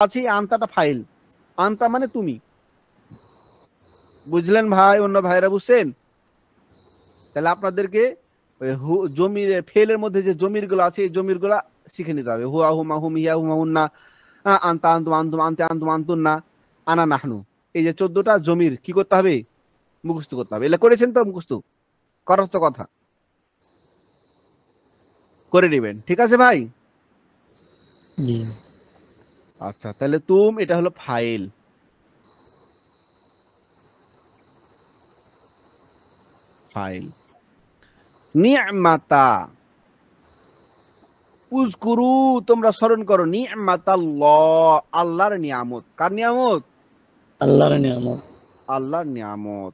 আছে, আনতাটা ফাইল, আনতা মানে তুমি। বুঝলেন ভাই? অন্য ভাইরা বুঝছেন? তাহলে আপনাদেরকে জমির ফেলের মধ্যে যে জমির গুলো আছে এই জমির গুলা শিখে নিতে হবে। হুয়া হুমা হুম ইয়া হুমা হুন্না, আনতা আন্তুম আন্তুম আনতে আন্তুম আন্তুন্না, আনা নাহনু। এই যে 14টা জমির কি করতে হবে? মুখস্থ করতে হবে। এগুলো করেছেন তো? মুখস্থ করার তো কথা, করে নেবেন। ঠিক আছে ভাই? জি। আচ্ছা, তাহলে এটা হলো ফাইল। ফাইল। নি'মাতা, উযকুরু, তোমরা স্মরণ করো, নি'মাতাল্লাহ, আল্লাহর নিয়ামত। কার নিয়ামত? আল্লাহর নিয়ামত। আল্লাহর নিয়ামত।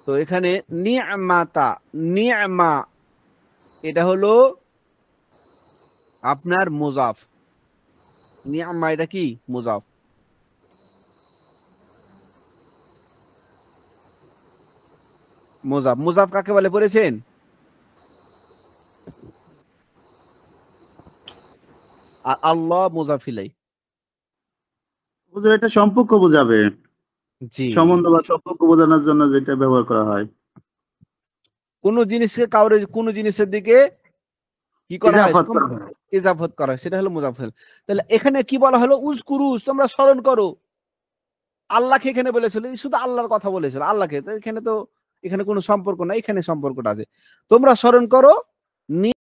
তো এখানে নি'মাতা, নি'মা, এটা হলো আপনার মুজাফ। নি'মা এটা কি? মুজাফ। মুজাফ, মুজাফ কাকে বলে পড়েছেন? আর আল্লাহ মুজাফ ইলাই। হুজুর, এটা সম্পর্ক বোঝাবে, জি। সম্বন্ধ বা সম্পর্ক বোঝানোর জন্য যেটা ব্যবহার করা হয়। কোন জিনিসকে কাউরে কোন জিনিসের দিকে কি করা হয়? ইজাফত করা হয়। ইজাফত করা হয়, সেটা হলো মুজাফফিল। তাহলে এখানে কি বলা হলো? উযকুরুস, তোমরা স্মরণ করো। আল্লাহকে এখানে বলেছিল, শুধু আল্লাহর কথা বলেছিল, আল্লাহকে। তো এখানে কোনো সম্পর্ক নাই, এখানে সম্পর্কটা আছে। তোমরা স্মরণ করো